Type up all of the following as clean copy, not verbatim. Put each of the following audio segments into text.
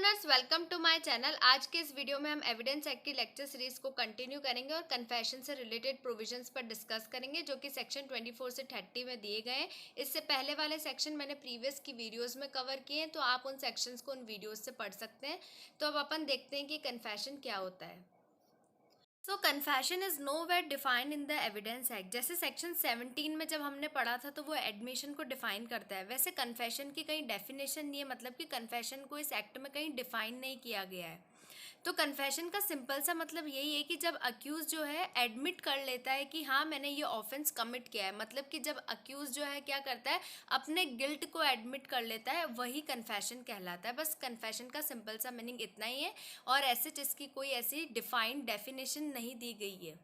Learners, welcome to my channel. आज के इस वीडियो में हम एविडेंस एक्ट की लेक्चर सीरीज को कंटिन्यू करेंगे और कन्फेशन से रिलेटेड प्रोविजंस पर डिस्कस करेंगे जो कि सेक्शन 24 से 30 में दिए गए हैं। इससे पहले वाले सेक्शन मैंने प्रीवियस की वीडियोस में कवर किए हैं, तो आप उन सेक्शंस को उन वीडियोस से पढ़ सकते हैं। तो अब अपन देखते हैं कि कन्फेशन क्या होता है। So confession is no where defined in the evidence act. जैसे सेक्शन 17 में जब हमने पढ़ा था तो वो एडमिशन को डिफाइन करता है, वैसे कन्फेशन की कहीं डेफिनेशन नहीं है, मतलब कि कन्फेशन को इस एक्ट में कहीं डिफाइन नहीं किया गया है। तो कन्फेशन का सिंपल सा मतलब यही है कि जब अक्यूज जो है एडमिट कर लेता है कि हाँ मैंने ये ऑफेंस कमिट किया है, मतलब कि जब अक्यूज जो है क्या करता है, अपने गिल्ट को एडमिट कर लेता है, वही कन्फेशन कहलाता है। बस कन्फेशन का सिंपल सा मीनिंग इतना ही है और ऐसे इसकी कोई ऐसी डिफाइंड डेफिनेशन नहीं दी गई है।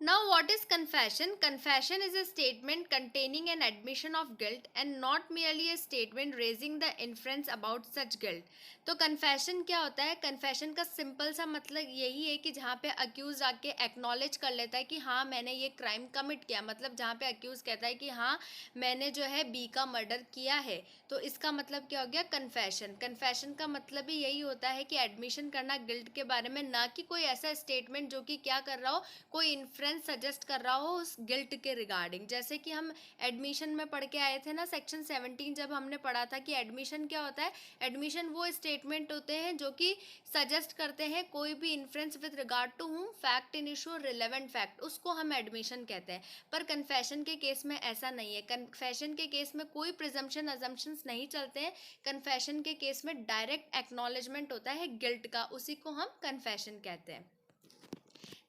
Now, what is confession? Confession is a statement containing an admission of guilt and not merely a statement raising the inference about such guilt. तो कन्फेशन क्या होता है? कन्फेशन का सिंपल सा मतलब यही है कि जहाँ पे अक्यूज आके एक्नॉलेज कर लेता है कि हाँ मैंने ये क्राइम कमिट किया, मतलब जहाँ पे अक्यूज कहता है कि हाँ मैंने जो है बी का मर्डर किया है, तो इसका मतलब क्या हो गया? कन्फेशन। कन्फेशन का मतलब ही यही होता है कि एडमिशन करना गिल्ट के बारे में, ना कि कोई ऐसा स्टेटमेंट जो कि क्या कर रहा हो, कोई इन्फ्रेंस सजेस्ट कर रहा हो उस गिल्ट के रिगार्डिंग। जैसे कि हम एडमिशन में पढ़ के आए थे ना, सेक्शन 17 जब हमने पढ़ा था कि एडमिशन क्या होता है। एडमिशन वो स्टेटमेंट होते हैं जो कि सजेस्ट करते हैं कोई भी inference with regard to whom fact in issue relevant fact, उसको हम एडमिशन कहते हैं। पर कन्फेशन के केस में ऐसा नहीं है। कन्फेशन के केस में कोई प्रिजम्पशन अजम्पशंस नहीं चलते हैं। कन्फेशन के केस में डायरेक्ट एक्नॉलेजमेंट होता है गिल्ट का, उसी को हम कन्फेशन कहते हैं।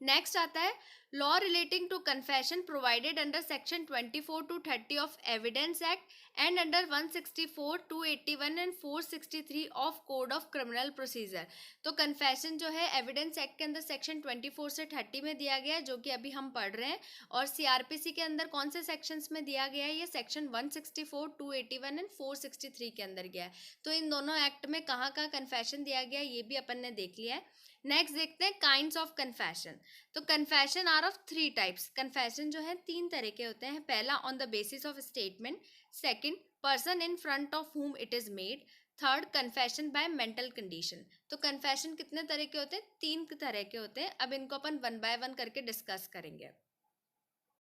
नेक्स्ट आता है law relating to confession provided under section 24 to 30 of evidence act and under 164, 281 and 463 of code of criminal procedure. तो कन्फेशन जो है एविडेंस एक्ट के अंदर सेक्शन 24 से 30 में दिया गया है, जो कि अभी हम पढ़ रहे हैं। और सीआरपीसी के अंदर कौन से सेक्शंस में दिया गया है? ये सेक्शन 164, 281 एंड 463 के अंदर गया है। तो इन दोनों एक्ट में कहाँ कहाँ कन्फेशन दिया गया है ये भी अपन ने देख लिया है। नेक्स्ट देखते हैं काइंड्स ऑफ कन्फेशन। तो confession are of 3 types. Confession जो है 3 तरह के होते हैं। पहला on the basis of statement, second person in front of whom it is made, third confession by mental condition. तो कन्फेशन कितने तरह के होते हैं? 3 तरह के होते हैं। अब इनको अपन 1 बाय 1 करके डिस्कस करेंगे।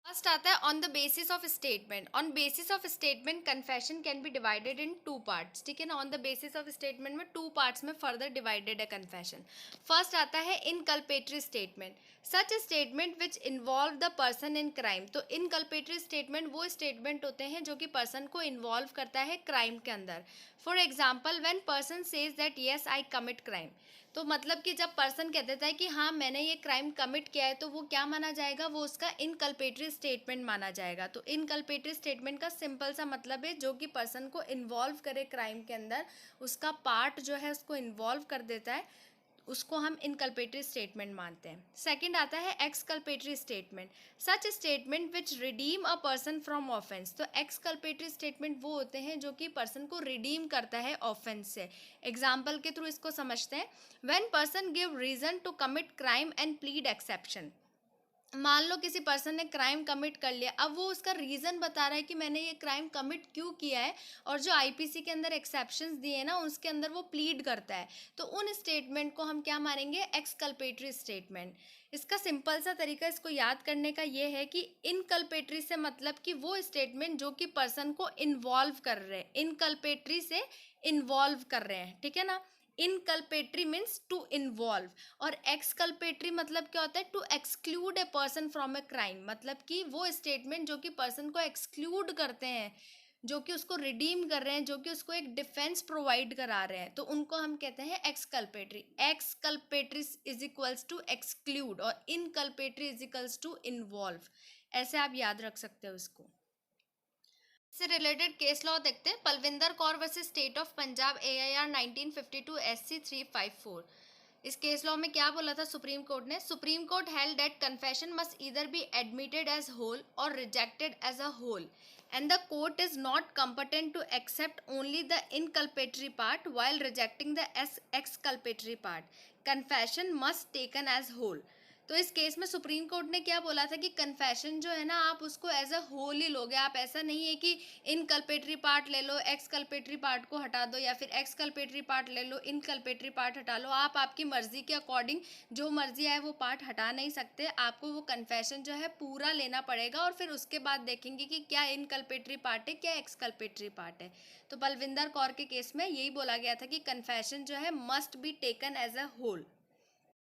फर्स्ट आता है on the basis of statement. On basis of statement confession can be divided in 2 parts. ठीक है ना, on the basis of statement में 2 पार्ट्स में फर्दर डिवाइडेड है कन्फेशन। फर्स्ट आता है inculpatory statement, such statement which involve the person in crime. तो inculpatory statement वो स्टेटमेंट होते हैं जो कि पर्सन को इन्वॉल्व करता है क्राइम के अंदर। For example when person says that yes I commit crime, तो मतलब कि जब पर्सन कह देता है कि हाँ मैंने ये क्राइम कमिट किया है, तो वो क्या माना जाएगा? वो उसका इनकल्पेटरी स्टेटमेंट माना जाएगा। तो इनकल्पेटरी स्टेटमेंट का सिंपल सा मतलब है जो कि पर्सन को इन्वॉल्व करे क्राइम के अंदर, उसका पार्ट जो है उसको इन्वॉल्व कर देता है, उसको हम इनकल्पेटरी स्टेटमेंट मानते हैं। सेकंड आता है exculpatory statement, such statement which redeem a person from offence. तो एक्सकल्पेटरी स्टेटमेंट वो होते हैं जो कि पर्सन को रिडीम करता है ऑफेंस से। एग्जाम्पल के थ्रू इसको समझते हैं। When person give reason to commit crime and plead exception. मान लो किसी पर्सन ने क्राइम कमिट कर लिया, अब वो उसका रीज़न बता रहा है कि मैंने ये क्राइम कमिट क्यों किया है, और जो आईपीसी के अंदर एक्सेप्शंस दिए हैं ना उसके अंदर वो प्लीड करता है, तो उन स्टेटमेंट को हम क्या मानेंगे? एक्सकल्पेटरी स्टेटमेंट। इसका सिंपल सा तरीका इसको याद करने का ये है कि इनकल्पेटरी से मतलब कि वो स्टेटमेंट जो कि पर्सन को इन्वॉल्व कर रहे हैं, इनकल्पेटरी से इन्वॉल्व कर रहे हैं। ठीक है ना, इनकल्पेटरी मीन्स टू इन्वॉल्व, और एक्सकल्पेटरी मतलब क्या होता है? To exclude a person from a crime, मतलब कि वो स्टेटमेंट जो कि पर्सन को एक्सक्लूड करते हैं, जो कि उसको रिडीम कर रहे हैं, जो कि उसको एक डिफेंस प्रोवाइड करा रहे हैं, तो उनको हम कहते हैं एक्सकल्पेटरी। एक्सकल्पेटरी इज इक्वल्स टू एक्सक्लूड और इनकल्पेटरी इज इक्वल्स टू इन्वॉल्व। ऐसे आप याद रख सकते हो इसको। से रिलेटेड केस लॉ देखते हैं। Palvinder Kaur versus state of Punjab AIR 1952 SC 354। इस केस लॉ में क्या बोला था सुप्रीम कोर्ट ने? Supreme court held that confession must either be admitted as whole और rejected as a whole, and the court is not competent to accept only the inculpatory part while rejecting the exculpatory part. Confession must taken as whole. तो इस case में supreme court ने क्या बोला था कि confession जो है ना आप उसको एज अ होल ही लोगे, आप ऐसा नहीं है कि इनकल्पेटरी पार्ट ले लो, एक्सकल्पेटरी पार्ट को हटा दो, या फिर एक्सकल्पेटरी पार्ट ले लो, इनकल्पेटरी पार्ट हटा लो। आप आपकी मर्जी के अकॉर्डिंग जो मर्जी है वो पार्ट हटा नहीं सकते, आपको वो कन्फेशन जो है पूरा लेना पड़ेगा और फिर उसके बाद देखेंगे कि क्या इनकल्पेटरी पार्ट है क्या एक्सकल्पेटरी पार्ट है। तो बलविंदर कौर के केस में यही बोला गया था कि कन्फेशन जो है must be taken as a whole.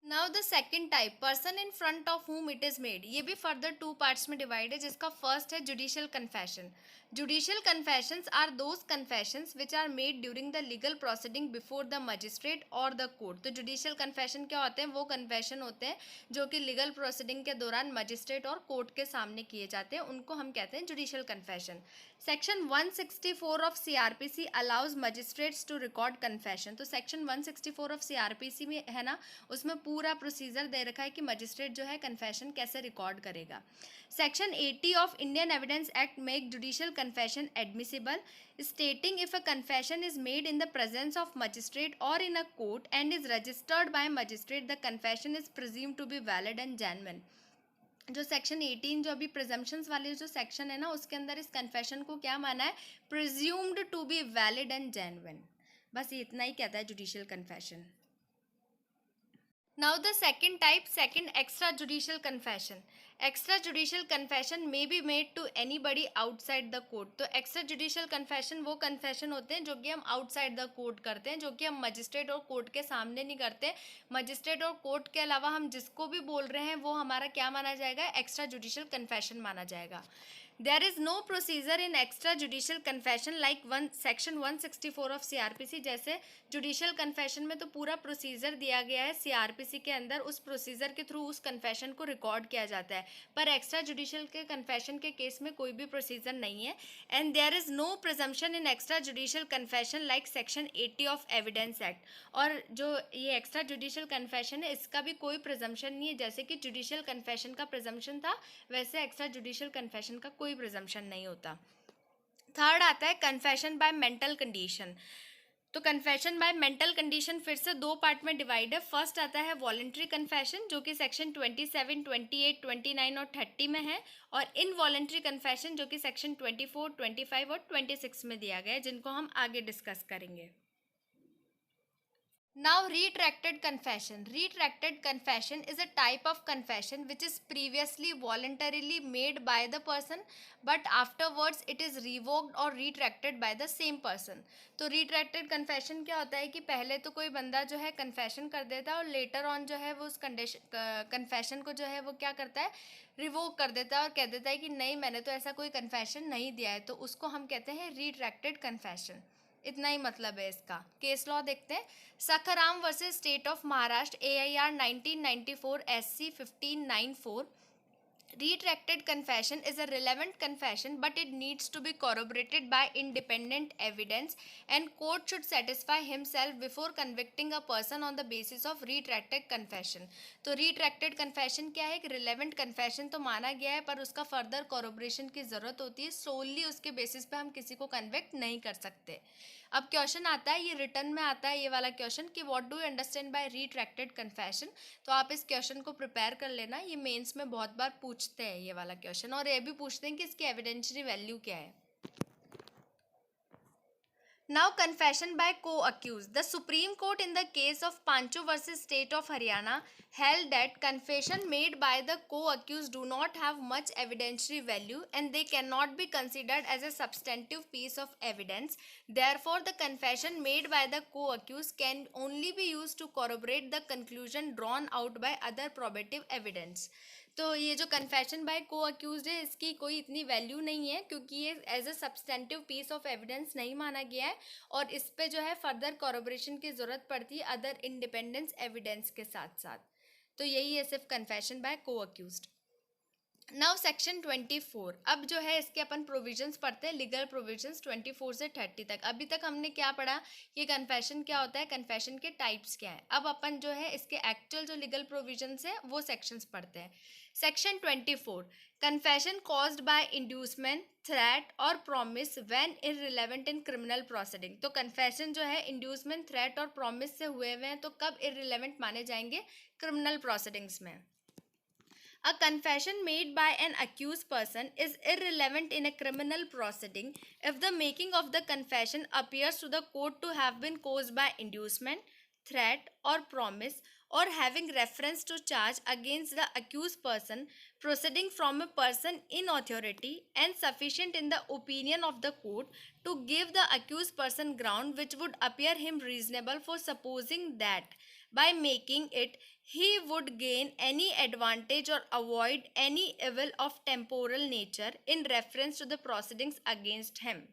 Now the second type, person in front of whom it is made, ये भी फर्दर टू पार्ट्स में डिवाइड है, जिसका फर्स्ट है judicial confession. Judicial confessions are those confessions which are made during the legal proceeding before the magistrate और the court. तो judicial confession क्या होते हैं, वो कन्फेशन होते हैं जो कि लीगल प्रोसीडिंग के दौरान मजिस्ट्रेट और कोर्ट के सामने किए जाते हैं, उनको हम कहते हैं judicial confession. Section 164 of CrPC allows magistrates to record confession. तो सेक्शन 164 ऑफ सीआरपीसी में है ना, उसमें पूरा प्रोसीजर दे रखा है कि मजिस्ट्रेट जो है कन्फेशन कैसे रिकॉर्ड करेगा। Section 80 of Indian evidence act make judicial confession admissible, stating if a confession is made in the presence of magistrate or in a court and is registered by a magistrate, the confession is presumed to be valid and genuine। जो section 18 जो अभी presumptions वाले जो section है ना, उसके अंदर इस कन्फेशन को क्या माना है, presumed to be valid and genuine. बस ये इतना ही कहता है judicial confession. Now the second type, second extrajudicial confession. Extrajudicial confession may be made to anybody outside the court। तो extrajudicial confession वो confession होते हैं जो कि हम outside the court करते हैं, जो कि हम मजिस्ट्रेट और कोर्ट के सामने नहीं करते। मजिस्ट्रेट और कोर्ट के अलावा हम जिसको भी बोल रहे हैं वो हमारा क्या माना जाएगा, extrajudicial confession माना जाएगा। There is no procedure in extrajudicial confession like section 164 of CRPC। जैसे जुडिशियल कन्फेशन में तो पूरा प्रोसीजर दिया गया है सीआरपीसी के अंदर, उस प्रोसीजर के थ्रू उस कन्फेशन को रिकॉर्ड किया जाता है, पर एक्स्ट्रा जुडिशियल के कन्फेशन के केस में कोई भी प्रोसीजर नहीं है। And there is no presumption in extra judicial confession like section 80 of evidence act. और जो ये एक्स्ट्रा जुडिशियल कन्फेशन है इसका भी कोई प्रिजम्पशन नहीं है, जैसे कि जुडिशियल कन्फेशन का प्रिजम्पशन था वैसे एक्स्ट्रा जुडिशियल कन्फेशन का कोई प्रिजम्पशन नहीं होता। थर्ड आता है कन्फेशन बाय मेंटल कंडीशन। तो कन्फेशन बाय मेंटल कंडीशन फिर से दो पार्ट में डिवाइड है। फर्स्ट आता है वॉलंटरी कन्फेशन जो कि सेक्शन 27, 28, 29 और 30 में है, और इनवॉलंटरी कन्फेशन जो कि सेक्शन 24, 25 और 26 में दिया गया है, जिनको हम आगे डिस्कस करेंगे। Now retracted confession. Retracted confession is a type of confession which is previously voluntarily made by the person but afterwards it is revoked or retracted by the same person। तो retracted confession क्या होता है कि पहले तो कोई बंदा जो है confession कर देता है और later on जो है वो उस confession को जो है वो क्या करता है, रिवोक कर देता है और कह देता है कि नहीं मैंने तो ऐसा कोई confession नहीं दिया है, तो उसको हम कहते हैं retracted confession। इतना ही मतलब है इसका। केस लॉ देखते हैं। Sakharam versus state of Maharashtra AIR 1994 SC 1594। Retracted confession is a relevant confession but it needs to be corroborated by independent evidence and court should satisfy himself before convicting a person on the basis of retracted confession। तो retracted confession क्या है, एक relevant confession तो माना गया है पर उसका further corroboration की ज़रूरत होती है, solely उसके basis पे हम किसी को convict नहीं कर सकते। अब क्वेश्चन आता है, ये रिटर्न में आता है ये वाला क्वेश्चन कि what do you understand by retracted confession. तो आप इस क्वेश्चन को प्रिपेयर कर लेना, ये मेंस में बहुत बार पूछते हैं ये वाला क्वेश्चन, और ये भी पूछते हैं कि इसकी एविडेंशियरी वैल्यू क्या है। Now confession by co-accused. The Supreme Court in the case of Pancho versus State of Haryana held that confession made by the co-accused do not have much evidentiary value and they cannot be considered as a substantive piece of evidence. Therefore, the confession made by the co-accused can only be used to corroborate the conclusion drawn out by other probative evidence। तो ये जो confession bye को accused है इसकी कोई इतनी value नहीं है क्योंकि ये as a substantive piece of evidence नहीं माना गया है और इस पे जो है फर्दर कॉरोबोरेशन की ज़रूरत पड़ती है अदर इंडिपेंडेंस एविडेंस के साथ साथ। तो यही है सिर्फ कन्फेशन बाय को अक्यूज्ड। नाउ सेक्शन 24, अब जो है इसके अपन प्रोविजंस पढ़ते हैं, लीगल प्रोविजंस 24 से 30 तक। अभी तक हमने क्या पढ़ा कि कन्फेशन क्या होता है, कन्फेशन के टाइप्स क्या हैं। अब अपन जो है इसके एक्चुअल जो लीगल प्रोविजंस हैं वो सेक्शंस पढ़ते हैं। Section 24, confession caused by inducement, threat और promise when irrelevant in criminal proceeding. तो कन्फेशन जो है इंड्यूसमेंट, थ्रेट और प्रॉमिस से हुए हैं तो कब इररिलेवेंट माने जाएंगे, क्रिमिनल प्रोसीडिंग्स में। A confession made by an accused person is irrelevant in a criminal proceeding if the making of the confession appears to the court to have been caused by inducement, threat, or promise, or having reference to charge against the accused person proceeding from a person in authority and sufficient in the opinion of the court to give the accused person ground which would appear him reasonable for supposing that by making it he would gain any advantage or avoid any evil of temporal nature in reference to the proceedings against him.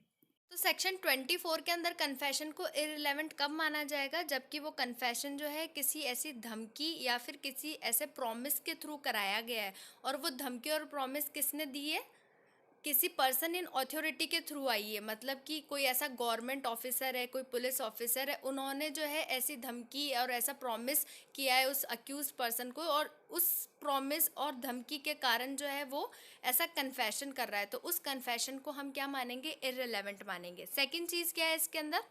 तो section 24 के अंदर confession को irrelevant कब माना जाएगा, जबकि वो confession जो है किसी ऐसी धमकी या फिर किसी ऐसे प्रॉमिस के थ्रू कराया गया है, और वो धमकी और प्रॉमिस किसने दी है, किसी पर्सन इन अथॉरिटी के थ्रू आई है। मतलब कि कोई ऐसा गवर्नमेंट ऑफिसर है, कोई पुलिस ऑफिसर है, उन्होंने जो है ऐसी धमकी और ऐसा प्रॉमिस किया है उस अक्यूज पर्सन को, और उस प्रॉमिस और धमकी के कारण जो है वो ऐसा कन्फेशन कर रहा है, तो उस कन्फेशन को हम क्या मानेंगे, इररिलेवेंट मानेंगे। सेकेंड चीज़ क्या है इसके अंदर,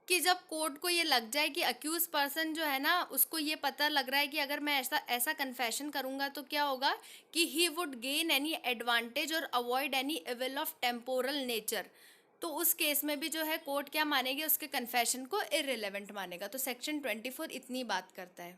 कि जब कोर्ट को ये लग जाए कि अक्यूज पर्सन जो है ना, उसको ये पता लग रहा है कि अगर मैं ऐसा कन्फेशन करूंगा तो क्या होगा, कि he would gain any advantage और avoid any evil of temporal nature, तो उस केस में भी जो है कोर्ट क्या मानेगी, उसके कन्फेशन को इररिलेवेंट मानेगा। तो सेक्शन 24 इतनी बात करता है।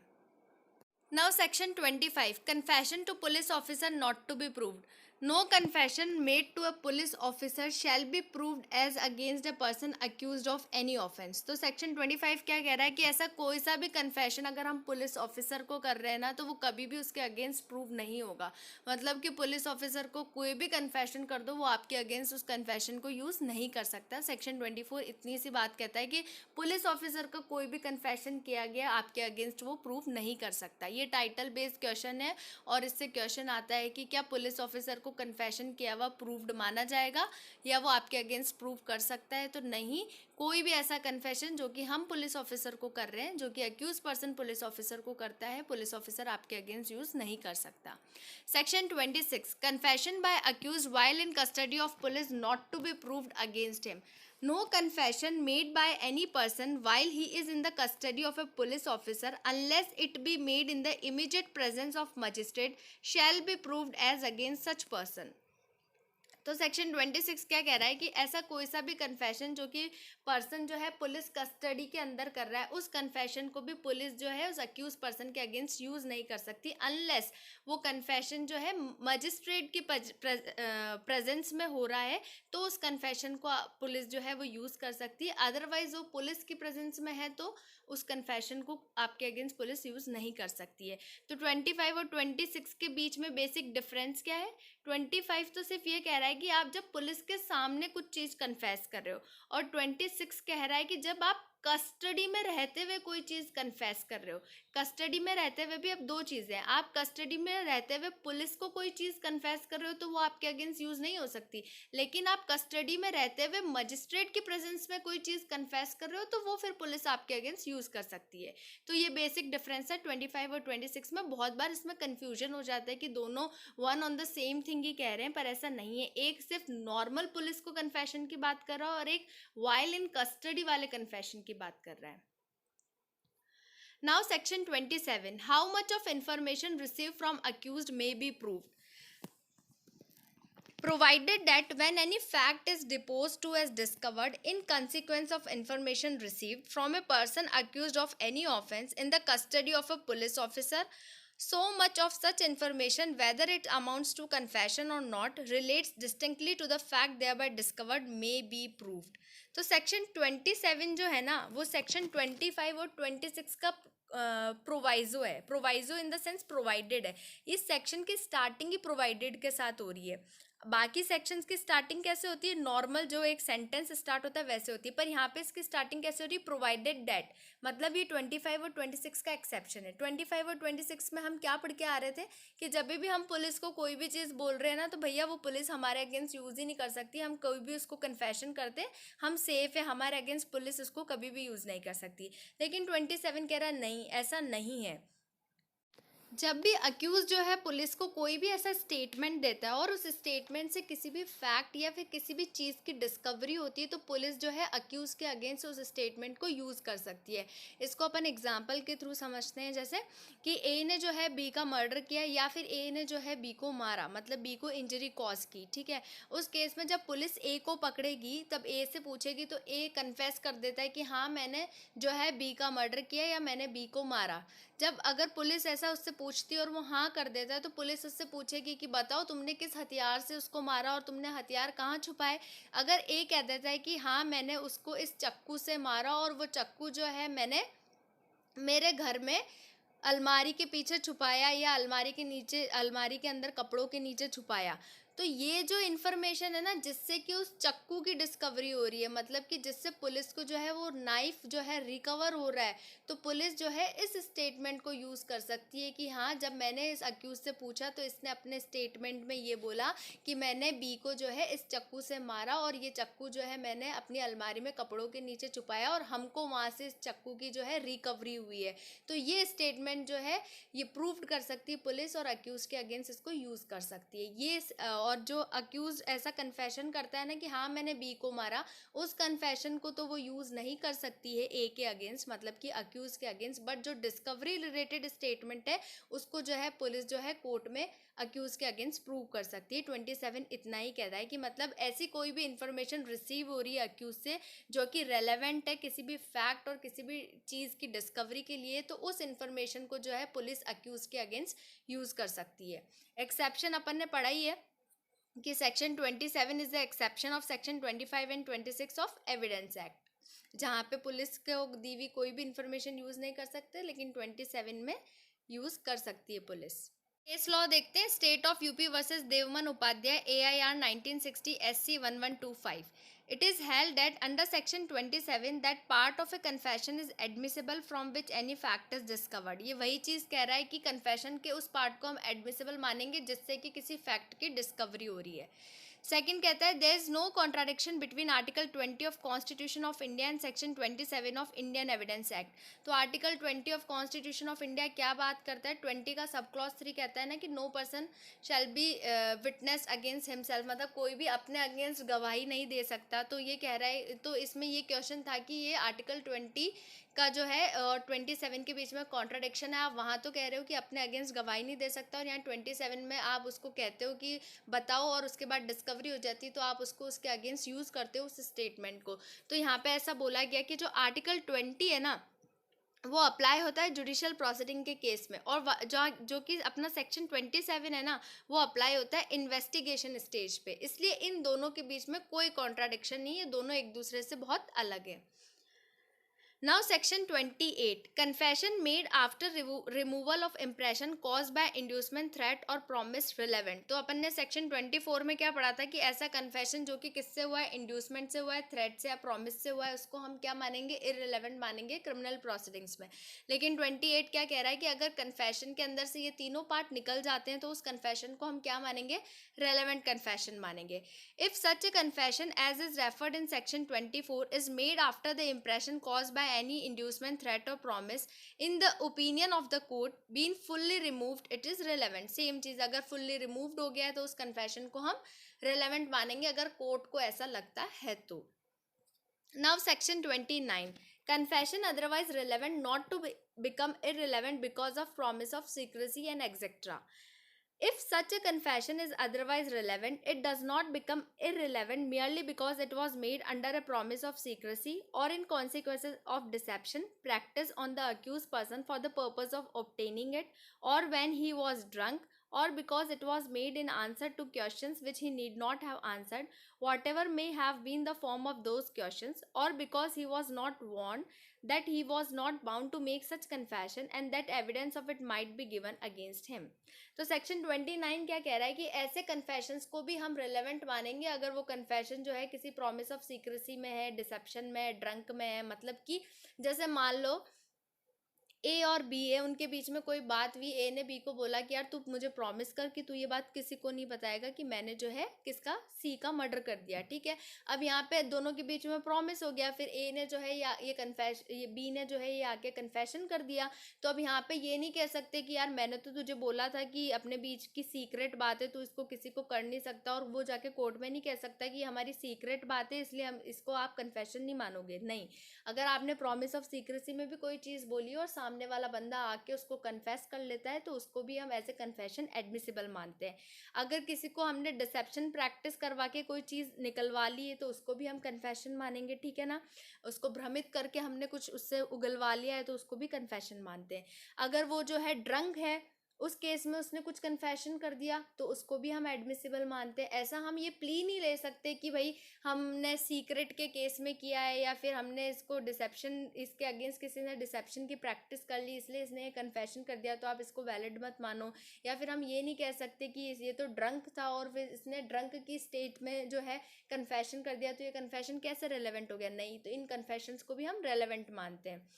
Now section 25, confession to police officer not to be proved. No confession made to a police officer shall be proved as against a person accused of any offense। तो section 25 क्या कह रहा है कि ऐसा कोई सा भी कन्फेशन अगर हम पुलिस ऑफिसर को कर रहे हैं ना, तो वो कभी भी उसके अगेंस्ट प्रूव नहीं होगा। मतलब कि पुलिस ऑफिसर को कोई भी कन्फेशन कर दो, वो आपके अगेंस्ट उस कन्फेशन को यूज़ नहीं कर सकता। सेक्शन 24 इतनी सी बात कहता है कि पुलिस ऑफिसर का कोई भी कन्फेशन किया गया आपके अगेंस्ट वो प्रूव नहीं कर सकता। ये टाइटल बेस्ड क्वेश्चन है, और इससे क्वेश्चन आता है कि क्या पुलिस ऑफिसर को कन्फेशन किया हुआ प्रूव्ड माना जाएगा या वो आपके अगेंस्ट प्रूव कर सकता है। तो नहीं, कोई भी ऐसा कन्फेशन जो कि हम पुलिस ऑफिसर को कर रहे हैं, जो कि अक्यूज पर्सन पुलिस ऑफिसर को करता है, पुलिस ऑफिसर आपके अगेंस्ट यूज नहीं कर सकता। Section 26, confession by accused while in custody of police not to be proved against him. No confession made by any person while he is in the custody of a police officer, unless it be made in the immediate presence of magistrate, shall be proved as against such person। तो section 26 क्या कह रहा है कि ऐसा कोई सा भी कन्फेशन जो कि पर्सन जो है पुलिस कस्टडी के अंदर कर रहा है, उस कन्फेशन को भी पुलिस जो है उस अक्यूज पर्सन के अगेंस्ट यूज़ नहीं कर सकती, अनलेस वो कन्फेशन जो है मजिस्ट्रेट की प्रेजेंस में हो रहा है, तो उस कन्फेशन को पुलिस जो है वो यूज़ कर सकती है। अदरवाइज वो पुलिस की प्रेजेंस में है तो उस कन्फेशन को आपके अगेंस्ट पुलिस यूज़ नहीं कर सकती है। तो 25 और 26 के बीच में बेसिक डिफरेंस क्या है। 25 तो सिर्फ ये कह रहा है कि आप जब पुलिस के सामने कुछ चीज़ कन्फेस कर रहे हो, और 26 कह रहा है कि जब आप कस्टडी में रहते हुए कोई चीज़ कन्फेस कर रहे हो। कस्टडी में रहते हुए भी अब दो चीज़ें हैं, आप कस्टडी में रहते हुए पुलिस को कोई चीज़ कन्फेस कर रहे हो तो वो आपके अगेंस्ट यूज़ नहीं हो सकती, लेकिन आप कस्टडी में रहते हुए मजिस्ट्रेट की प्रेजेंस में कोई चीज़ कन्फेस कर रहे हो तो वो फिर पुलिस आपके अगेंस्ट यूज़ कर सकती है। तो ये बेसिक डिफरेंस है 25 और 26 में। बहुत बार इसमें कन्फ्यूजन हो जाता है कि दोनों one on the same thing he कह रहे हैं, पर ऐसा नहीं है। एक सिर्फ नॉर्मल पुलिस को कन्फेशन की बात कर रहा है और एक वाइल इन कस्टडी वाले कन्फेशन की बात कर रहा है। Now section 27, how much of information received from accused may be proved, provided that when any fact is deposed to as discovered in consequence of information received from a person accused of any offense in the custody of a police officer, so much of such information, whether it amounts to confession or not, relates distinctly to the fact thereby discovered, may be proved। तो section 27 जो है ना, वो section 25 और 26 का proviso है। Proviso in the sense provided है। इस सेक्शन की स्टार्टिंग ही प्रोवाइडेड के साथ हो रही है। बाकी सेक्शंस की स्टार्टिंग कैसे होती है, नॉर्मल जो एक सेंटेंस स्टार्ट होता है वैसे होती है, पर यहाँ पे इसकी स्टार्टिंग कैसे होती है, प्रोवाइडेड दैट। मतलब ये 25 और 26 का एक्सेप्शन है। 25 और 26 में हम क्या पढ़ के आ रहे थे कि जब भी हम पुलिस को कोई भी चीज़ बोल रहे हैं ना, तो भैया वो पुलिस हमारे अगेंस्ट यूज़ ही नहीं कर सकती। हम कोई भी उसको कन्फेशन करते हम सेफ है, हमारे अगेंस्ट पुलिस उसको कभी भी यूज़ नहीं कर सकती। लेकिन 27 कह रहा नहीं, ऐसा नहीं है। जब भी अक्यूज जो है पुलिस को कोई भी ऐसा स्टेटमेंट देता है और उस स्टेटमेंट से किसी भी फैक्ट या फिर किसी भी चीज़ की डिस्कवरी होती है, तो पुलिस जो है अक्यूज के अगेंस्ट उस स्टेटमेंट को यूज़ कर सकती है। इसको अपन एग्जांपल के थ्रू समझते हैं, जैसे कि ए ने जो है बी का मर्डर किया या फिर ए ने जो है बी को मारा, मतलब बी को इंजरी कॉज की, ठीक है। उस केस में जब पुलिस ए को पकड़ेगी तब ए से पूछेगी तो ए कन्फेस कर देता है कि हाँ मैंने जो है बी का मर्डर किया या मैंने बी को मारा। जब अगर पुलिस ऐसा उससे पूछती है और वो हाँ कर देता है, तो पुलिस उससे पूछेगी कि बताओ तुमने किस हथियार से उसको मारा और तुमने हथियार कहाँ छुपाए। अगर ए कह देता है कि हाँ मैंने उसको इस चाकू से मारा और वो चाकू जो है मैंने मेरे घर में अलमारी के पीछे छुपाया या अलमारी के नीचे, अलमारी के अंदर कपड़ों के नीचे छुपाया, तो ये जो इन्फॉर्मेशन है ना, जिससे कि उस चक्कू की डिस्कवरी हो रही है, मतलब कि जिससे पुलिस को जो है वो नाइफ जो है रिकवर हो रहा है, तो पुलिस जो है इस स्टेटमेंट को यूज़ कर सकती है कि हाँ जब मैंने इस अक्यूज से पूछा तो इसने अपने स्टेटमेंट में ये बोला कि मैंने बी को जो है इस चक्कू से मारा और ये चक्कू जो है मैंने अपनी अलमारी में कपड़ों के नीचे छुपाया और हमको वहाँ से इस चक्कू की जो है रिकवरी हुई है। तो ये स्टेटमेंट जो है ये प्रूव कर सकती है पुलिस और अक्यूज के अगेंस्ट इसको यूज़ कर सकती है। ये और जो अक्यूज ऐसा कन्फेशन करता है ना कि हाँ मैंने बी को मारा, उस कन्फेशन को तो वो यूज़ नहीं कर सकती है ए के अगेंस्ट, मतलब कि अक्यूज के अगेंस्ट, बट जो डिस्कवरी रिलेटेड स्टेटमेंट है उसको जो है पुलिस जो है कोर्ट में अक्यूज के अगेंस्ट प्रूव कर सकती है। 27 इतना ही कहता है कि मतलब ऐसी कोई भी इंफॉर्मेशन रिसीव हो रही है अक्यूज से जो कि रेलेवेंट है किसी भी फैक्ट और किसी भी चीज़ की डिस्कवरी के लिए, तो उस इंफॉर्मेशन को जो है पुलिस अक्यूज के अगेंस्ट यूज़ कर सकती है। एक्सेप्शन अपन ने पढ़ा ही है कि section 27 is the exception of section 25 and 26 of evidence act, जहाँ पे पुलिस को दी हुई कोई भी इंफॉर्मेशन यूज़ नहीं कर सकते, लेकिन 27 में यूज़ कर सकती है पुलिस। केस लॉ देखते हैं, state of UP versus Deoman Upadhyaya AIR 1960 SC 1125। It is held that under section 27 that part of a confession is admissible from which any fact is discovered। ये वही चीज़ कह रहा है कि confession के उस part को हम admissible मानेंगे जिससे कि किसी fact की discovery हो रही है। सेकंड कहता है there is no contradiction between article 20 of constitution of India and section 27 of Indian evidence act. तो article 20 of constitution of India क्या बात करता है, 20 का सब क्लॉज 3 कहता है ना कि no person shall be witness against himself, मतलब कोई भी अपने अगेंस्ट गवाही नहीं दे सकता। तो ये कह रहा है, तो इसमें ये क्वेश्चन था कि ये आर्टिकल 20 का जो है 27 के बीच में कॉन्ट्राडिक्शन है। आप वहाँ तो कह रहे हो कि अपने अगेंस्ट गवाही नहीं दे सकता और यहाँ 27 में आप उसको कहते हो कि बताओ और उसके बाद डिस्कवरी हो जाती है तो आप उसको उसके अगेंस्ट यूज़ करते हो उस स्टेटमेंट को। तो यहाँ पे ऐसा बोला गया कि जो आर्टिकल 20 है ना वो अप्लाई होता है जुडिशियल प्रोसीडिंग के केस में, और जो कि अपना सेक्शन 27 है ना वो अप्लाई होता है इन्वेस्टिगेशन स्टेज पे। इसलिए इन दोनों के बीच में कोई कॉन्ट्राडिक्शन नहीं है, दोनों एक दूसरे से बहुत अलग है। Now section 28, confession made after removal of impression caused by inducement, threat or promise relevant। तो अपन ने section 24 में क्या पढ़ा था कि ऐसा confession जो कि किससे हुआ है, inducement से हुआ है, threat से या promise से हुआ है, उसको हम क्या मानेंगे, irrelevant मानेंगे criminal proceedings में। लेकिन 28 क्या कह रहा है कि अगर confession के अंदर से ये तीनों पार्ट निकल जाते हैं तो उस confession को हम क्या मानेंगे, relevant confession मानेंगे। If such a confession as is referred in section 24 is made after the impression caused by any inducement, threat or promise in the opinion of the court been fully removed, it is relevant। Same चीज, अगर fully removed हो गया है तो उस confession को हम relevant मानेंगे अगर कोर्ट को ऐसा लगता है तो। Now section 29, confession otherwise relevant not to become irrelevant because of promise of secrecy and etc। If such a confession is otherwise relevant, it does not become irrelevant merely because it was made under a promise of secrecy or in consequences of deception practiced on the accused person for the purpose of obtaining it, or when he was drunk, or because it was made in answer to questions which he need not have answered, whatever may have been the form of those questions, or because he was not warned that he was not bound to make such confession and that evidence of it might be given against him। तो section 29 क्या कह रहा है कि ऐसे confessions को भी हम रिलेवेंट मानेंगे अगर वो कन्फेशन जो है किसी प्रॉमिस ऑफ सीक्रेसी में है, डिसेप्शन में है, ड्रंक में है। मतलब कि जैसे मान लो ए और बी है, उनके बीच में कोई बात हुई, ए ने बी को बोला कि यार तू मुझे प्रॉमिस कर कि तू ये बात किसी को नहीं बताएगा कि मैंने जो है किसका, सी का मर्डर कर दिया, ठीक है। अब यहाँ पे दोनों के बीच में प्रॉमिस हो गया, फिर ए ने जो है ये बी ने जो है ये आके कन्फेशन कर दिया। तो अब यहाँ पे ये नहीं कह सकते कि यार मैंने तो तुझे बोला था कि अपने बीच की सीक्रेट बात है, तू इसको किसी को कर नहीं सकता, और वो जाके कोर्ट में नहीं कह सकता कि हमारी सीक्रेट बात है इसलिए हम इसको आप कन्फेशन नहीं मानोगे, नहीं। अगर आपने प्रॉमिस ऑफ सीक्रेसी में भी कोई चीज़ बोली और सामने वाला बंदा आके उसको कन्फेस कर लेता है तो उसको भी हम एज ए कन्फेशन एडमिसिबल मानते हैं। अगर किसी को हमने डिसेप्शन प्रैक्टिस करवा के कोई चीज़ निकलवा ली है तो उसको भी हम कन्फेशन मानेंगे, ठीक है ना। उसको भ्रमित करके हमने कुछ उससे उगलवा लिया है तो उसको भी कन्फेशन मानते हैं। अगर वो जो है ड्रंक है, उस केस में उसने कुछ कन्फेशन कर दिया तो उसको भी हम एडमिसिबल मानते हैं। ऐसा हम ये प्ली नहीं ले सकते कि भाई हमने सीक्रेट के केस में किया है या फिर हमने इसको डिसेप्शन, इसके अगेंस्ट किसी ने डिसेप्शन की प्रैक्टिस कर ली इसलिए इसने ये कन्फेशन कर दिया तो आप इसको वैलिड मत मानो। या फिर हम ये नहीं कह सकते कि ये तो ड्रंक था और फिर इसने ड्रंक की स्टेट में जो है कन्फेशन कर दिया तो ये कन्फेशन कैसे रेलेवेंट हो गया, नहीं। तो इन कन्फेशंस को भी हम रेलेवेंट मानते हैं।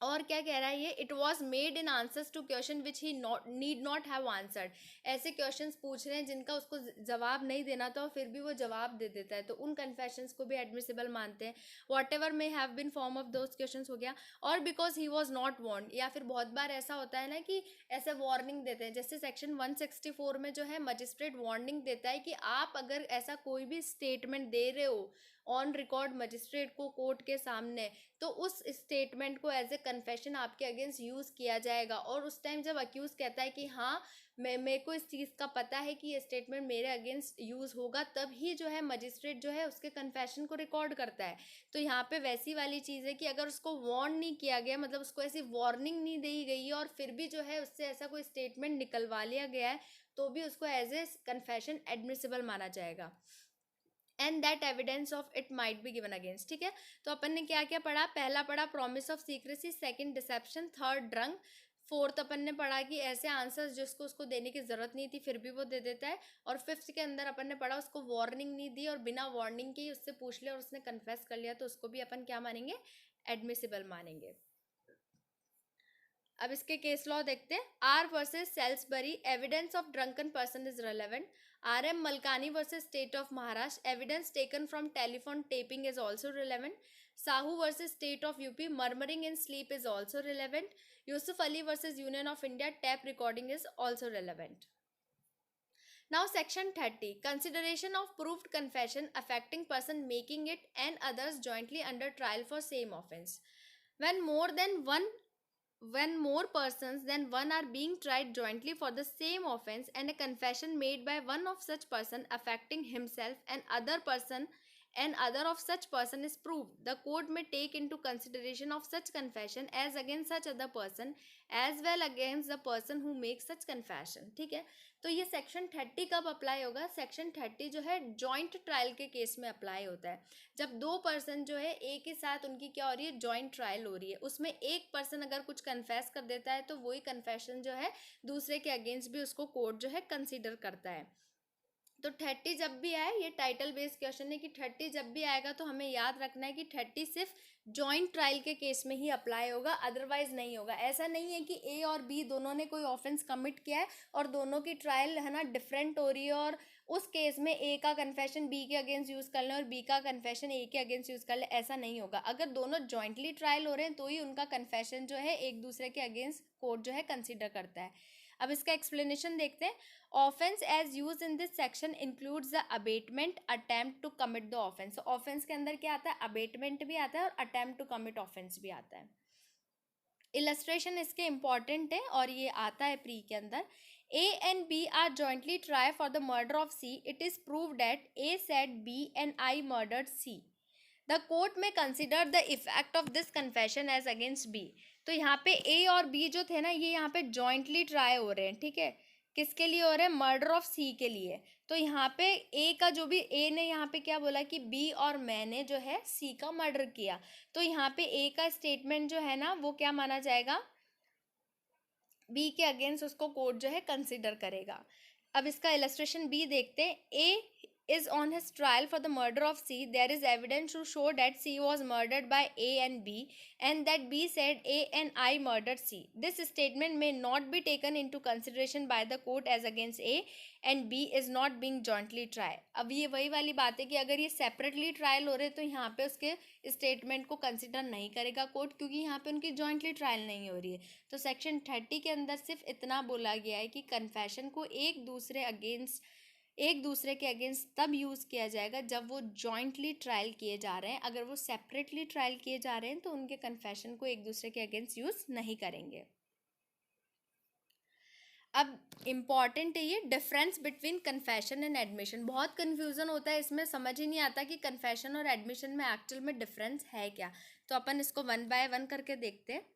और क्या कह रहा है ये, it was made in answers to question which he need not have answered. ऐसे क्वेश्चंस पूछ रहे हैं जिनका उसको जवाब नहीं देना था और फिर भी वो जवाब दे देता है, तो उन कन्फेशंस को भी एडमिसिबल मानते हैं। What ever may have been form of those questions हो गया। और because he was not warned, या फिर बहुत बार ऐसा होता है ना कि ऐसे वार्निंग देते हैं, जैसे सेक्शन 164 में जो है मजिस्ट्रेट वार्निंग देता है कि आप अगर ऐसा कोई भी स्टेटमेंट दे रहे हो ऑन रिकॉर्ड मजिस्ट्रेट को कोर्ट के सामने, तो उस स्टेटमेंट को एज ए कन्फेशन आपके अगेंस्ट यूज़ किया जाएगा। और उस टाइम जब अक्यूज़ कहता है कि हाँ मेरे को इस चीज़ का पता है कि ये स्टेटमेंट मेरे अगेंस्ट यूज़ होगा, तब ही जो है मजिस्ट्रेट जो है उसके कन्फेशन को रिकॉर्ड करता है। तो यहाँ पे वैसी वाली चीज़ है कि अगर उसको वार्न नहीं किया गया, मतलब उसको ऐसी वार्निंग नहीं दी गई है और फिर भी जो है उससे ऐसा कोई स्टेटमेंट निकलवा लिया गया है तो भी उसको एज ए कन्फेशन एडमिसिबल माना जाएगा। And that evidence of it might be given against, ठीक है। तो अपन ने क्या क्या पढ़ा, पहला पढ़ा promise of secrecy, second deception, third drunk, fourth अपन ने पढ़ा कि ऐसे आंसर्स जिसको उसको देने की जरूरत नहीं थी फिर भी वो दे देता है, और फिफ्थ के अंदर अपन ने पढ़ा उसको वार्निंग नहीं दी और बिना वार्निंग के ही उससे पूछ लिया और उसने कन्फेस कर लिया तो उसको भी अपन क्या मानेंगे, एडमिसिबल मानेंगे। अब इसके केस लॉ देखते हैं। R versus Salisbury, evidence of drunken person is relevant. R M Malkani versus state of Maharashtra, evidence taken from telephone tapping is also relevant. Sahu versus state of UP, murmuring in sleep is also relevant. Yusuf Ali versus union of India, tap recording is also relevant. Now section 30, consideration of proved confession affecting person making it and others jointly under trial for same offense. When more persons than one are being tried jointly for the same offense and a confession made by one of such person affecting himself and other of such person is proved, the court may take into consideration of such confession as against such other person as well against the person who makes such confession, ठीक है। तो ये section 30 कब apply होगा, section 30 जो है joint trial के case में अप्लाई होता है। जब दो पर्सन जो है एक ही साथ उनकी क्या हो रही है, जॉइंट ट्रायल हो रही है, उसमें एक पर्सन अगर कुछ कन्फेस कर देता है तो वही कन्फेशन जो है दूसरे के अगेंस्ट भी उसको कोर्ट जो है कंसीडर करता है। तो 30 जब भी आए, ये टाइटल बेस्ड क्वेश्चन है कि 30 जब भी आएगा तो हमें याद रखना है कि 30 सिर्फ जॉइंट ट्रायल के केस में ही अप्लाई होगा, अदरवाइज नहीं होगा। ऐसा नहीं है कि ए और बी दोनों ने कोई ऑफेंस कमिट किया है और दोनों की ट्रायल है ना डिफरेंट हो रही है और उस केस में ए का कन्फेशन बी के अगेंस्ट यूज़ कर लें और बी का कन्फेशन ए के अगेंस्ट यूज़ कर लें, ऐसा नहीं होगा। अगर दोनों जॉइंटली ट्रायल हो रहे हैं तो ही उनका कन्फेशन जो है एक दूसरे के अगेंस्ट कोर्ट जो है कंसिडर करता है। अब इसका एक्सप्लेनेशन देखते हैं। Offence as used in this section includes the abetment attempt to commit the offence. Offence के अंदर क्या आता है, अबेटमेंट भी आता है और अटेम्प्ट टू कमिट ऑफेंस भी आता है। इलस्ट्रेशन इसके इंपॉर्टेंट है और ये आता है प्री के अंदर। A and B are jointly tried for the murder of C. It is proved that A said B and I murdered C. The court may consider the effect of this confession as against B. तो यहाँ पे A और B जो थे ना ये यहाँ पे jointly try हो रहे हैं, ठीक है। किसके लिए हो रहे हैं, मर्डर ऑफ C के लिए। तो यहाँ पे A का जो भी A ने यहाँ पे क्या बोला कि B और मैंने जो है C का मर्डर किया, तो यहाँ पे A का स्टेटमेंट जो है ना वो क्या माना जाएगा, बी के अगेंस्ट उसको कोर्ट जो है कंसिडर करेगा। अब इसका इलस्ट्रेशन बी देखते हैं। is on his trial for the murder of C, there is evidence to show that C was murdered by A and B, and that B said A and I murdered C. This statement may not be taken into consideration by the court as against A and B is not being jointly tried. अब ये वही वाली बात है कि अगर ये separately trial हो रहे तो यहाँ पे उसके स्टेटमेंट को कंसिडर नहीं करेगा कोर्ट, क्योंकि यहाँ पे उनकी जॉइंटली ट्रायल नहीं हो रही है. तो सेक्शन 30 के अंदर सिर्फ इतना बोला गया है कि कन्फेशन को एक दूसरे के अगेंस्ट तब यूज़ किया जाएगा जब वो जॉइंटली ट्रायल किए जा रहे हैं. अगर वो सेपरेटली ट्रायल किए जा रहे हैं तो उनके कन्फेशन को एक दूसरे के अगेंस्ट यूज़ नहीं करेंगे. अब इम्पॉर्टेंट है ये difference between confession and admission. बहुत कन्फ्यूज़न होता है इसमें, समझ ही नहीं आता कि कन्फेशन और एडमिशन में एक्चुअल में डिफरेंस है क्या. तो अपन इसको वन बाय वन करके देखते हैं.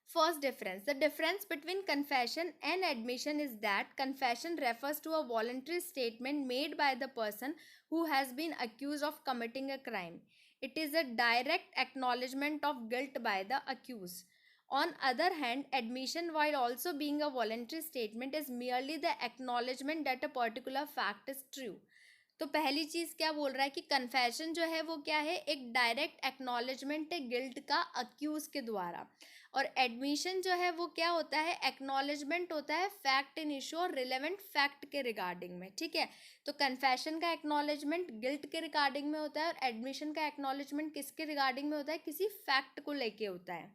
First difference. The difference between confession and admission is that confession refers to a voluntary statement made by the person who has been accused of committing a crime. It is a direct acknowledgement of guilt by the accused. On other hand, admission, while also being a voluntary statement, is merely the acknowledgement that a particular fact is true. तो पहली चीज़ क्या बोल रहा है कि confession जो है वो क्या है, एक डायरेक्ट एक्नॉलेजमेंट है गिल्ट का अक्यूज के द्वारा, और एडमिशन जो है वो क्या होता है, एक्नॉलेजमेंट होता है फैक्ट इन इशू और रिलेवेंट फैक्ट के रिगार्डिंग में. ठीक है, तो कन्फेशन का एक्नॉलेजमेंट गिल्ट के रिगार्डिंग में होता है और एडमिशन का एक्नॉलेजमेंट किसके रिगार्डिंग में होता है, किसी फैक्ट को लेके होता है.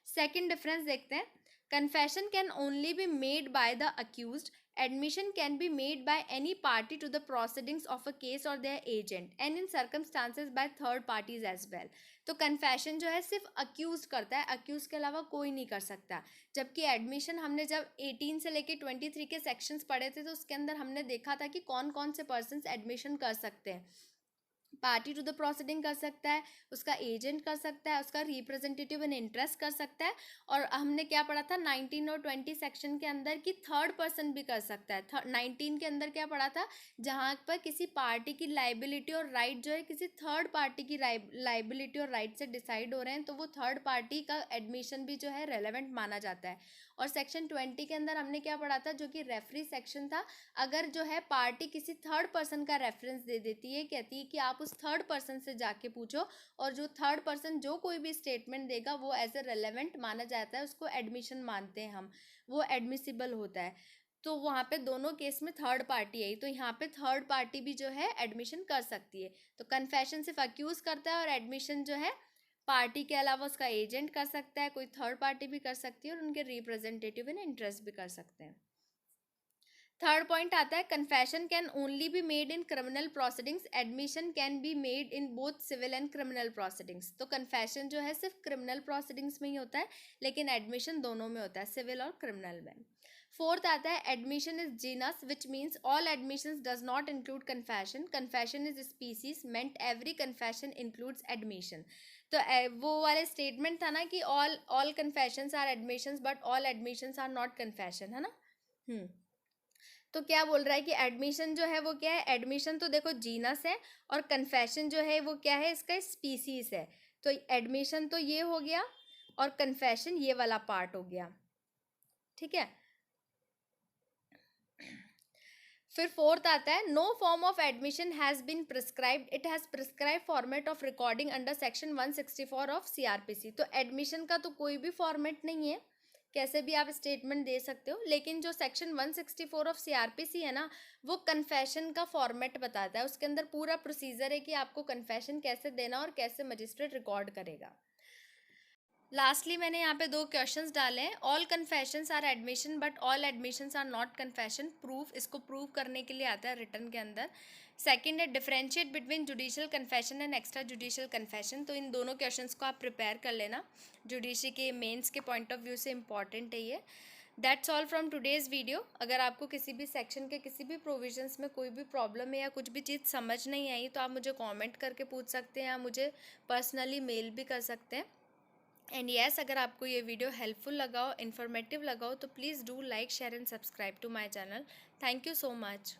सेकेंड डिफरेंस देखते हैं. Confession can only be made by the accused. Admission can be made by any party to the proceedings of a case or their agent and in circumstances by third parties as well. तो confession जो है सिर्फ accused करता है, accused के अलावा कोई नहीं कर सकता. जबकि एडमिशन हमने जब 18 से लेके 23 के सेक्शंस पढ़े थे तो उसके अंदर हमने देखा था कि कौन कौन से पर्सन्स एडमिशन कर सकते हैं. पार्टी टू द प्रोसीडिंग कर सकता है, उसका एजेंट कर सकता है, उसका रिप्रेजेंटेटिव इन इंटरेस्ट कर सकता है, और हमने क्या पढ़ा था 19 और 20 सेक्शन के अंदर कि थर्ड पर्सन भी कर सकता है. 19 के अंदर क्या पढ़ा था, जहाँ पर किसी पार्टी की लाइबिलिटी और राइट जो है किसी थर्ड पार्टी की लाइबिलिटी और राइट से डिसाइड हो रहे हैं तो वो थर्ड पार्टी का एडमिशन भी जो है रेलेवेंट माना जाता है. और सेक्शन 20 के अंदर हमने क्या पढ़ा था, जो कि रेफरी सेक्शन था. अगर जो है पार्टी किसी थर्ड पर्सन का रेफरेंस दे देती है, कहती है कि आप उस थर्ड पर्सन से जाके पूछो, और जो थर्ड पर्सन जो कोई भी स्टेटमेंट देगा वो एज ए रेलेवेंट माना जाता है, उसको एडमिशन मानते हैं हम, वो एडमिसिबल होता है. तो वहाँ पे दोनों केस में थर्ड पार्टी है, तो यहाँ पे थर्ड पार्टी भी जो है एडमिशन कर सकती है. तो कन्फेशन सिर्फ अक्यूज करता है और एडमिशन जो है पार्टी के अलावा उसका एजेंट कर सकता है, कोई थर्ड पार्टी भी कर सकती है और उनके रिप्रेजेंटेटिव इन इंटरेस्ट भी कर सकते हैं. थर्ड पॉइंट आता है confession can only be made in criminal proceedings. Admission can be made in both civil and criminal proceedings. तो कन्फेशन जो है सिर्फ क्रिमिनल प्रोसीडिंग्स में ही होता है, लेकिन एडमिशन दोनों में होता है, सिविल और क्रिमिनल में. फोर्थ आता है admission is genus which means all admissions does not include confession. Confession is species meant every confession includes admission. तो वो वाले स्टेटमेंट था ना कि all confessions are admissions but all admissions are not confession, है ना. तो क्या बोल रहा है कि एडमिशन जो है वो क्या है, एडमिशन तो देखो जीनस है और कन्फेशन जो है वो क्या है, इसका स्पीसीज है. तो एडमिशन तो ये हो गया और कन्फेशन ये वाला पार्ट हो गया. ठीक है, फिर फोर्थ आता है no form of admission has been prescribed. It has prescribe format of recording under section 164 of CRPC. तो एडमिशन का तो कोई भी फॉर्मेट नहीं है, कैसे भी आप स्टेटमेंट दे सकते हो, लेकिन जो सेक्शन 164 ऑफ CRPC है ना, वो कन्फेशन का फॉर्मेट बताता है. उसके अंदर पूरा प्रोसीजर है कि आपको कन्फेशन कैसे देना और कैसे मजिस्ट्रेट रिकॉर्ड करेगा. लास्टली मैंने यहाँ पे 2 क्वेश्चंस डाले हैं. All confessions are admission but all admissions are not confession. Proof, इसको प्रूव करने के लिए आता है रिटर्न के अंदर. सेकंड है differentiate between judicial confession and extra judicial confession. तो इन दोनों क्वेश्चंस को आप प्रिपेयर कर लेना, जुडिशरी के मेंस के पॉइंट ऑफ व्यू से इंपॉर्टेंट है ये. That's all from today's video. अगर आपको किसी भी सेक्शन के किसी भी प्रोविजंस में कोई भी प्रॉब्लम है या कुछ भी चीज़ समझ नहीं आई तो आप मुझे कॉमेंट करके पूछ सकते हैं या मुझे पर्सनली मेल भी कर सकते हैं. एंड येस, अगर आपको ये वीडियो हेल्पफुल लगा हो, इन्फॉर्मेटिव लगा हो, तो please do like, share and subscribe to my channel. Thank you so much.